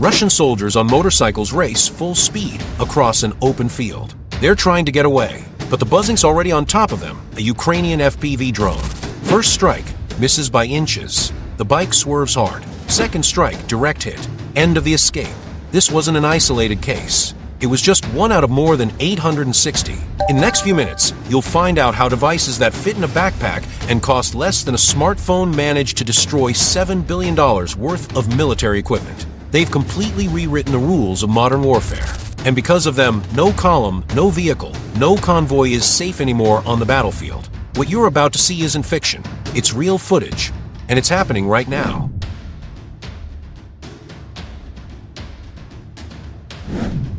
Russian soldiers on motorcycles race full speed across an open field. They're trying to get away, but the buzzing's already on top of them, a Ukrainian FPV drone. First strike, misses by inches. The bike swerves hard. Second strike, direct hit. End of the escape. This wasn't an isolated case. It was just one out of more than 860. In the next few minutes, you'll find out how devices that fit in a backpack and cost less than a smartphone manage to destroy $7 billion worth of military equipment. They've completely rewritten the rules of modern warfare. And because of them, no column, no vehicle, no convoy is safe anymore on the battlefield. What you're about to see isn't fiction. It's real footage, and it's happening right now.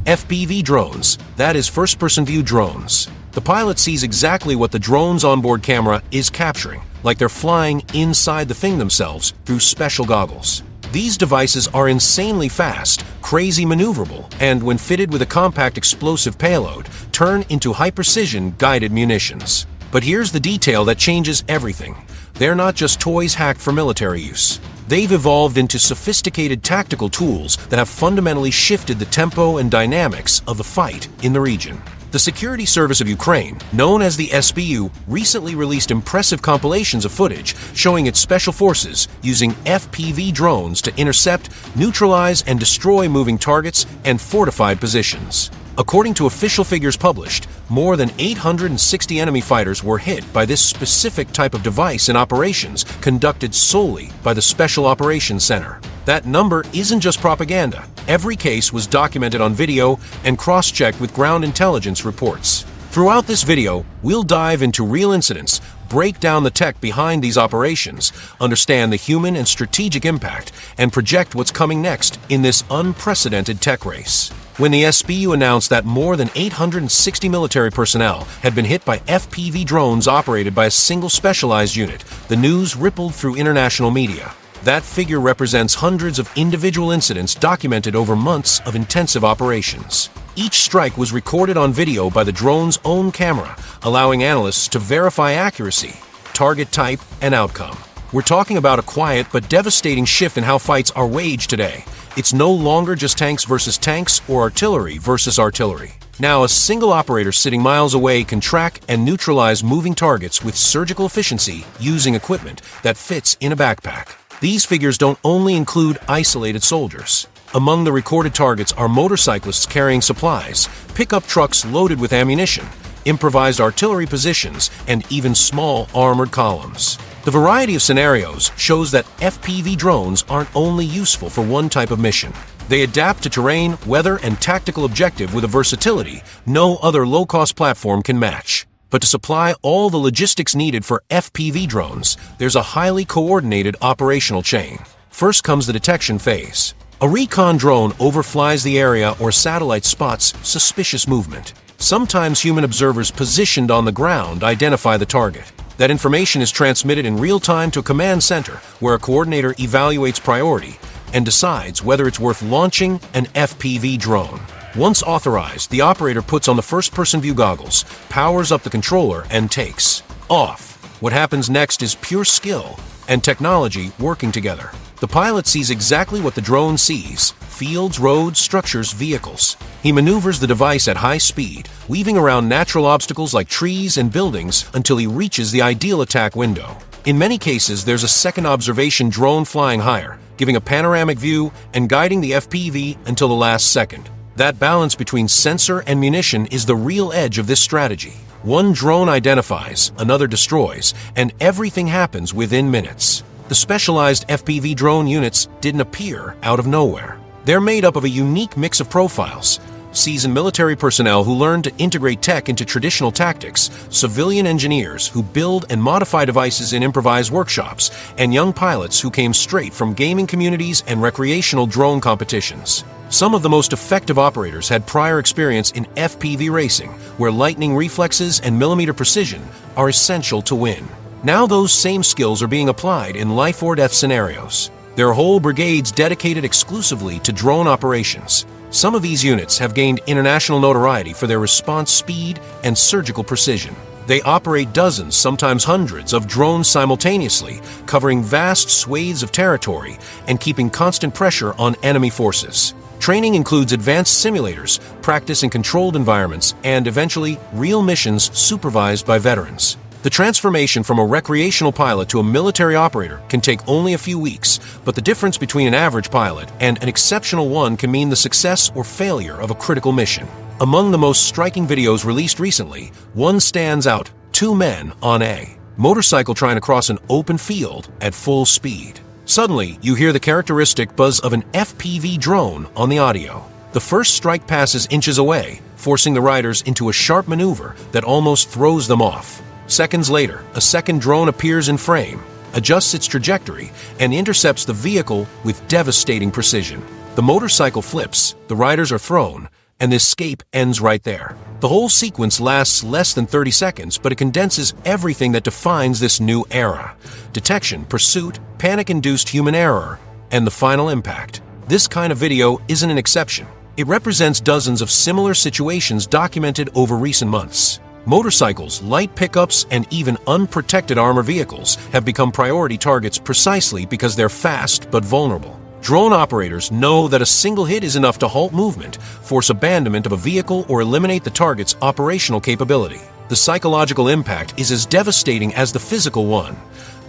FPV drones, that is first-person view drones. The pilot sees exactly what the drone's onboard camera is capturing, like they're flying inside the thing themselves through special goggles. These devices are insanely fast, crazy maneuverable, and when fitted with a compact explosive payload, turn into high-precision guided munitions. But here's the detail that changes everything. They're not just toys hacked for military use. They've evolved into sophisticated tactical tools that have fundamentally shifted the tempo and dynamics of the fight in the region. The Security Service of Ukraine, known as the SBU, recently released impressive compilations of footage showing its special forces using FPV drones to intercept, neutralize, and destroy moving targets and fortified positions. According to official figures published, more than 860 enemy fighters were hit by this specific type of device in operations conducted solely by the Special Operations Center. That number isn't just propaganda. Every case was documented on video and cross-checked with ground intelligence reports. Throughout this video, we'll dive into real incidents, break down the tech behind these operations, understand the human and strategic impact, and project what's coming next in this unprecedented tech race. When the SBU announced that more than 860 military personnel had been hit by FPV drones operated by a single specialized unit, the news rippled through international media. That figure represents hundreds of individual incidents documented over months of intensive operations. Each strike was recorded on video by the drone's own camera, allowing analysts to verify accuracy, target type, and outcome. We're talking about a quiet but devastating shift in how fights are waged today. It's no longer just tanks versus tanks or artillery versus artillery. Now, a single operator sitting miles away can track and neutralize moving targets with surgical efficiency using equipment that fits in a backpack. These figures don't only include isolated soldiers. Among the recorded targets are motorcyclists carrying supplies, pickup trucks loaded with ammunition, improvised artillery positions, and even small armored columns. The variety of scenarios shows that FPV drones aren't only useful for one type of mission. They adapt to terrain, weather, and tactical objective with a versatility no other low-cost platform can match. But to supply all the logistics needed for FPV drones, there's a highly coordinated operational chain. First comes the detection phase. A recon drone overflies the area or satellite spots suspicious movement. Sometimes human observers positioned on the ground identify the target. That information is transmitted in real time to a command center, where a coordinator evaluates priority and decides whether it's worth launching an FPV drone. Once authorized, the operator puts on the first-person view goggles, powers up the controller, and takes off. What happens next is pure skill and technology working together. The pilot sees exactly what the drone sees: fields, roads, structures, vehicles. He maneuvers the device at high speed, weaving around natural obstacles like trees and buildings until he reaches the ideal attack window. In many cases, there's a second observation drone flying higher, giving a panoramic view and guiding the FPV until the last second. That balance between sensor and munition is the real edge of this strategy. One drone identifies, another destroys, and everything happens within minutes. The specialized FPV drone units didn't appear out of nowhere. They're made up of a unique mix of profiles: seasoned military personnel who learn to integrate tech into traditional tactics, civilian engineers who build and modify devices in improvised workshops, and young pilots who came straight from gaming communities and recreational drone competitions. Some of the most effective operators had prior experience in FPV racing, where lightning reflexes and millimeter precision are essential to win. Now those same skills are being applied in life-or-death scenarios. There are whole brigades dedicated exclusively to drone operations. Some of these units have gained international notoriety for their response speed and surgical precision. They operate dozens, sometimes hundreds, of drones simultaneously, covering vast swathes of territory and keeping constant pressure on enemy forces. Training includes advanced simulators, practice in controlled environments, and eventually, real missions supervised by veterans. The transformation from a recreational pilot to a military operator can take only a few weeks, but the difference between an average pilot and an exceptional one can mean the success or failure of a critical mission. Among the most striking videos released recently, one stands out: two men on a motorcycle trying to cross an open field at full speed. Suddenly, you hear the characteristic buzz of an FPV drone on the audio. The first strike passes inches away, forcing the riders into a sharp maneuver that almost throws them off. Seconds later, a second drone appears in frame, adjusts its trajectory, and intercepts the vehicle with devastating precision. The motorcycle flips, the riders are thrown, and the escape ends right there. The whole sequence lasts less than 30 seconds, but it condenses everything that defines this new era: detection, pursuit, panic-induced human error, and the final impact. This kind of video isn't an exception. It represents dozens of similar situations documented over recent months. Motorcycles, light pickups, and even unprotected armor vehicles have become priority targets precisely because they're fast but vulnerable. Drone operators know that a single hit is enough to halt movement, force abandonment of a vehicle, or eliminate the target's operational capability. The psychological impact is as devastating as the physical one.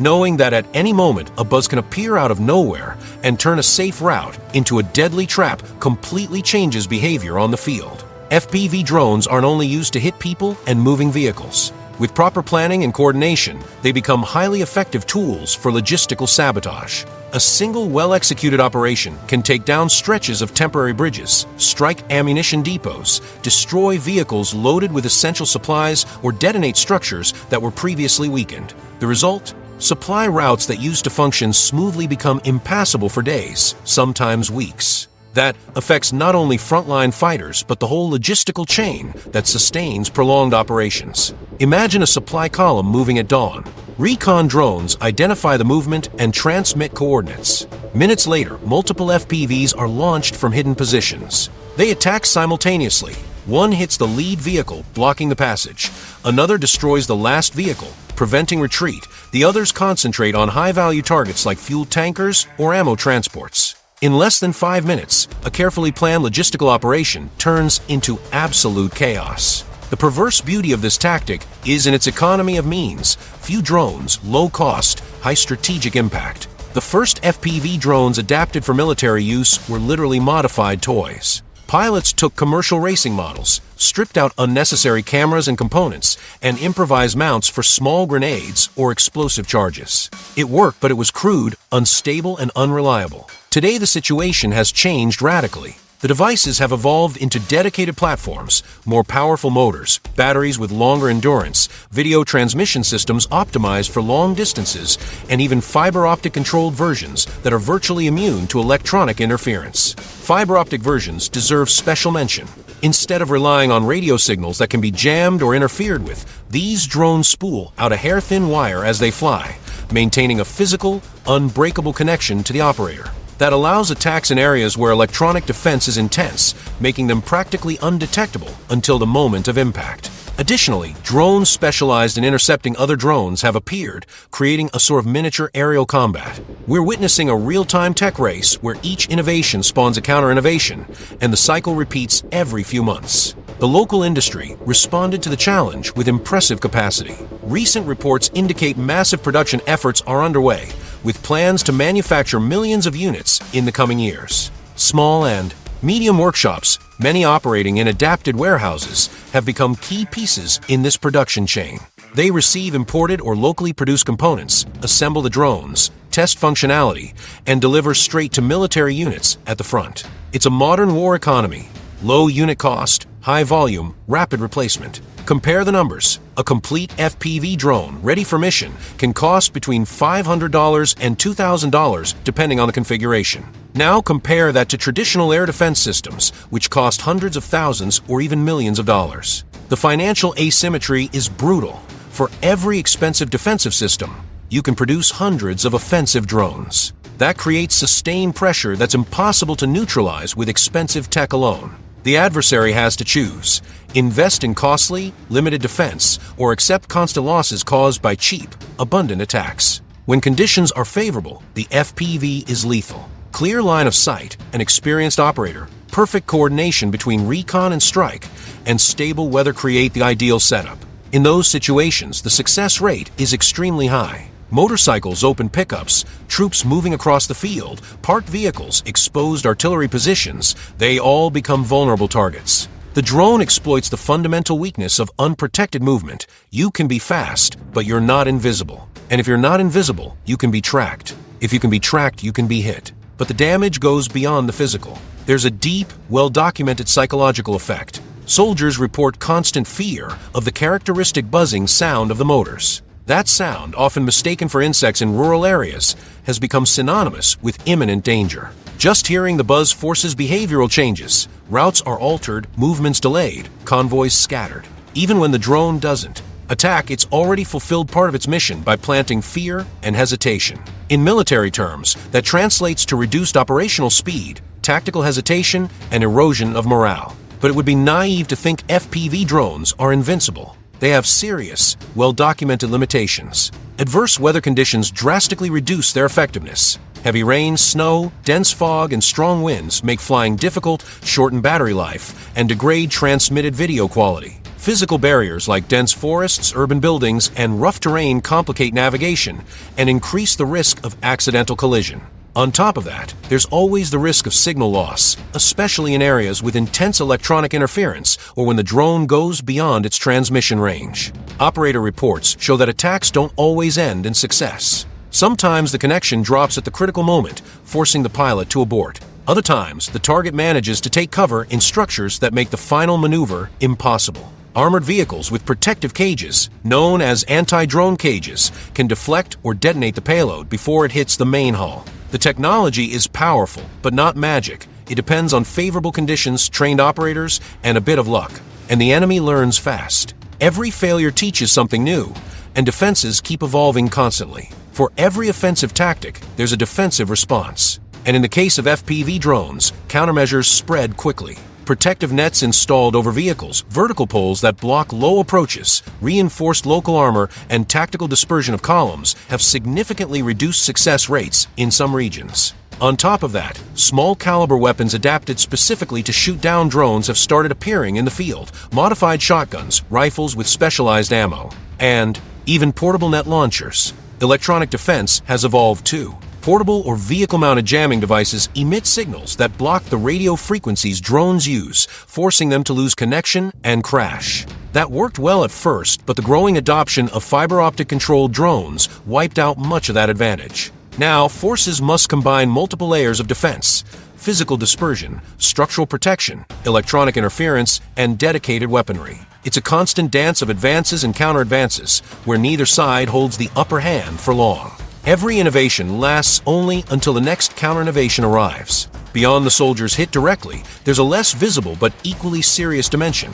Knowing that at any moment a buzz can appear out of nowhere and turn a safe route into a deadly trap completely changes behavior on the field. FPV drones aren't only used to hit people and moving vehicles. With proper planning and coordination, they become highly effective tools for logistical sabotage. A single well-executed operation can take down stretches of temporary bridges, strike ammunition depots, destroy vehicles loaded with essential supplies, or detonate structures that were previously weakened. The result? Supply routes that used to function smoothly become impassable for days, sometimes weeks. That affects not only frontline fighters, but the whole logistical chain that sustains prolonged operations. Imagine a supply column moving at dawn. Recon drones identify the movement and transmit coordinates. Minutes later, multiple FPVs are launched from hidden positions. They attack simultaneously. One hits the lead vehicle, blocking the passage. Another destroys the last vehicle, preventing retreat. The others concentrate on high-value targets like fuel tankers or ammo transports. In less than 5 minutes, a carefully planned logistical operation turns into absolute chaos. The perverse beauty of this tactic is in its economy of means: few drones, low cost, high strategic impact. The first FPV drones adapted for military use were literally modified toys. Pilots took commercial racing models, stripped out unnecessary cameras and components, and improvised mounts for small grenades or explosive charges. It worked, but it was crude, unstable, and unreliable. Today, the situation has changed radically. The devices have evolved into dedicated platforms, more powerful motors, batteries with longer endurance, video transmission systems optimized for long distances, and even fiber optic controlled versions that are virtually immune to electronic interference. Fiber optic versions deserve special mention. Instead of relying on radio signals that can be jammed or interfered with, these drones spool out a hair-thin wire as they fly, maintaining a physical, unbreakable connection to the operator. That allows attacks in areas where electronic defense is intense, making them practically undetectable until the moment of impact. Additionally, drones specialized in intercepting other drones have appeared, creating a sort of miniature aerial combat. We're witnessing a real-time tech race where each innovation spawns a counter-innovation, and the cycle repeats every few months. The local industry responded to the challenge with impressive capacity. Recent reports indicate massive production efforts are underway, with plans to manufacture millions of units in the coming years. Small and medium workshops, many operating in adapted warehouses, have become key pieces in this production chain. They receive imported or locally produced components, assemble the drones, test functionality, and deliver straight to military units at the front. It's a modern war economy: low unit cost, high volume, rapid replacement. Compare the numbers. A complete FPV drone ready for mission can cost between $500 and $2,000 depending on the configuration. Now compare that to traditional air defense systems, which cost hundreds of thousands or even millions of dollars. The financial asymmetry is brutal. For every expensive defensive system, you can produce hundreds of offensive drones. That creates sustained pressure that's impossible to neutralize with expensive tech alone. The adversary has to choose: invest in costly, limited defense, or accept constant losses caused by cheap, abundant attacks. When conditions are favorable, the FPV is lethal. Clear line of sight, an experienced operator, perfect coordination between recon and strike, and stable weather create the ideal setup. In those situations, the success rate is extremely high. Motorcycles, open pickups, troops moving across the field, parked vehicles, exposed artillery positions, they all become vulnerable targets. The drone exploits the fundamental weakness of unprotected movement. You can be fast, but you're not invisible. And if you're not invisible, you can be tracked. If you can be tracked, you can be hit. But the damage goes beyond the physical. There's a deep, well-documented psychological effect. Soldiers report constant fear of the characteristic buzzing sound of the motors. That sound, often mistaken for insects in rural areas, has become synonymous with imminent danger. Just hearing the buzz forces behavioral changes. Routes are altered, movements delayed, convoys scattered. Even when the drone doesn't attack, it's already fulfilled part of its mission by planting fear and hesitation. In military terms, that translates to reduced operational speed, tactical hesitation, and erosion of morale. But it would be naive to think FPV drones are invincible. They have serious, well-documented limitations. Adverse weather conditions drastically reduce their effectiveness. Heavy rain, snow, dense fog, and strong winds make flying difficult, shorten battery life, and degrade transmitted video quality. Physical barriers like dense forests, urban buildings, and rough terrain complicate navigation and increase the risk of accidental collision. On top of that, there's always the risk of signal loss, especially in areas with intense electronic interference or when the drone goes beyond its transmission range. Operator reports show that attacks don't always end in success. Sometimes the connection drops at the critical moment, forcing the pilot to abort. Other times, the target manages to take cover in structures that make the final maneuver impossible. Armored vehicles with protective cages, known as anti-drone cages, can deflect or detonate the payload before it hits the main hull. The technology is powerful, but not magic. It depends on favorable conditions, trained operators, and a bit of luck. And the enemy learns fast. Every failure teaches something new, and defenses keep evolving constantly. For every offensive tactic, there's a defensive response. And in the case of FPV drones, countermeasures spread quickly. Protective nets installed over vehicles, vertical poles that block low approaches, reinforced local armor, and tactical dispersion of columns have significantly reduced success rates in some regions. On top of that, small-caliber weapons adapted specifically to shoot down drones have started appearing in the field. Modified shotguns, rifles with specialized ammo, and even portable net launchers. Electronic defense has evolved too. Portable or vehicle-mounted jamming devices emit signals that block the radio frequencies drones use, forcing them to lose connection and crash. That worked well at first, but the growing adoption of fiber-optic-controlled drones wiped out much of that advantage. Now, forces must combine multiple layers of defense: physical dispersion, structural protection, electronic interference, and dedicated weaponry. It's a constant dance of advances and counter-advances, where neither side holds the upper hand for long. Every innovation lasts only until the next counter-innovation arrives. Beyond the soldiers hit directly, there's a less visible but equally serious dimension: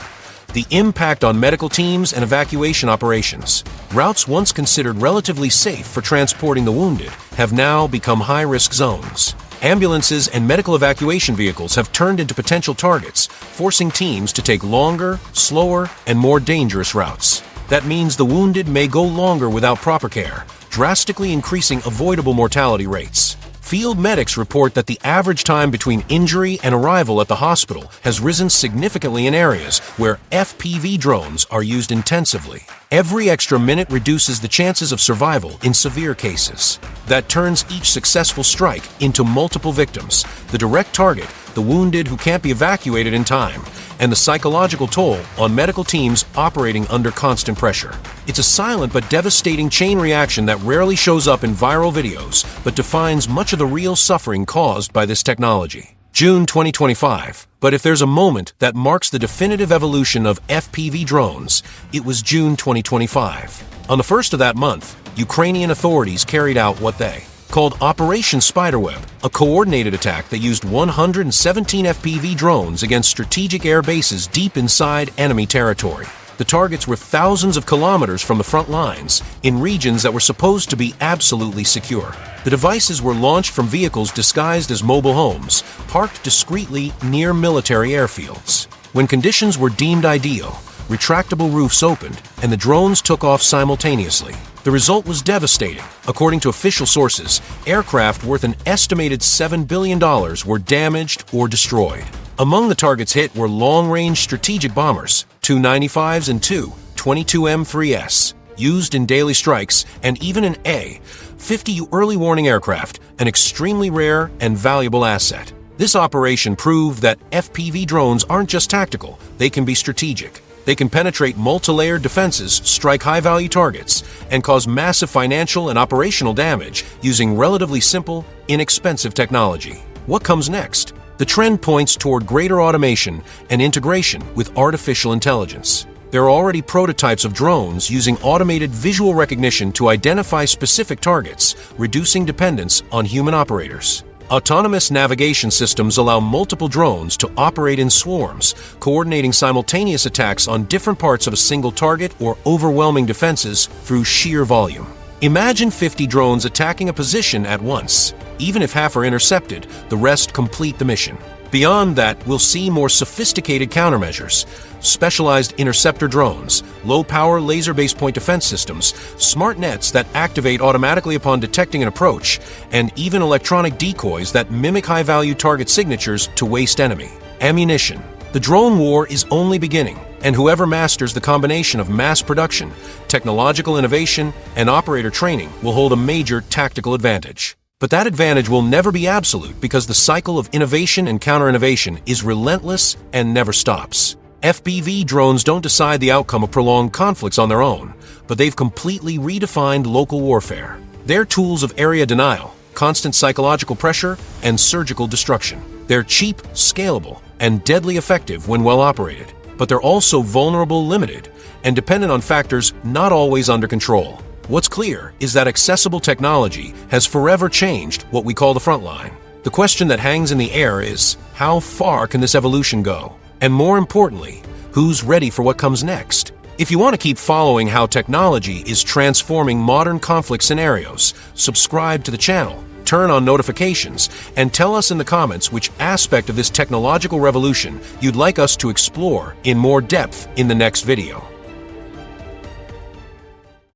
the impact on medical teams and evacuation operations. Routes once considered relatively safe for transporting the wounded have now become high-risk zones. Ambulances and medical evacuation vehicles have turned into potential targets, forcing teams to take longer, slower, and more dangerous routes. That means the wounded may go longer without proper care, drastically increasing avoidable mortality rates. Field medics report that the average time between injury and arrival at the hospital has risen significantly in areas where FPV drones are used intensively. Every extra minute reduces the chances of survival in severe cases. That turns each successful strike into multiple victims: the direct target, the wounded who can't be evacuated in time, and the psychological toll on medical teams operating under constant pressure. It's a silent but devastating chain reaction that rarely shows up in viral videos, but defines much of the real suffering caused by this technology. June 2025. But if there's a moment that marks the definitive evolution of FPV drones, it was June 2025. On the 1st of that month, Ukrainian authorities carried out what they called Operation Spiderweb, a coordinated attack that used 117 FPV drones against strategic air bases deep inside enemy territory. The targets were thousands of kilometers from the front lines, in regions that were supposed to be absolutely secure. The devices were launched from vehicles disguised as mobile homes, parked discreetly near military airfields. When conditions were deemed ideal, retractable roofs opened, and the drones took off simultaneously. The result was devastating. According to official sources, aircraft worth an estimated $7 billion were damaged or destroyed. Among the targets hit were long-range strategic bombers, two 95s and two 22M3S, used in daily strikes, and even an A-50 early warning aircraft, an extremely rare and valuable asset. This operation proved that FPV drones aren't just tactical, they can be strategic. They can penetrate multi-layered defenses, strike high-value targets, and cause massive financial and operational damage using relatively simple, inexpensive technology. What comes next? The trend points toward greater automation and integration with artificial intelligence. There are already prototypes of drones using automated visual recognition to identify specific targets, reducing dependence on human operators. Autonomous navigation systems allow multiple drones to operate in swarms, coordinating simultaneous attacks on different parts of a single target or overwhelming defenses through sheer volume. Imagine 50 drones attacking a position at once. Even if half are intercepted, the rest complete the mission. Beyond that, we'll see more sophisticated countermeasures, specialized interceptor drones, low-power laser-based point defense systems, smart nets that activate automatically upon detecting an approach, and even electronic decoys that mimic high-value target signatures to waste enemy ammunition. The drone war is only beginning, and whoever masters the combination of mass production, technological innovation, and operator training will hold a major tactical advantage. But that advantage will never be absolute because the cycle of innovation and counter-innovation is relentless and never stops. FPV drones don't decide the outcome of prolonged conflicts on their own, but they've completely redefined local warfare. They're tools of area denial, constant psychological pressure, and surgical destruction. They're cheap, scalable, and deadly effective when well operated, but they're also vulnerable, limited, and dependent on factors not always under control. What's clear is that accessible technology has forever changed what we call the front line. The question that hangs in the air is, how far can this evolution go? And more importantly, who's ready for what comes next? If you want to keep following how technology is transforming modern conflict scenarios, subscribe to the channel, turn on notifications, and tell us in the comments which aspect of this technological revolution you'd like us to explore in more depth in the next video.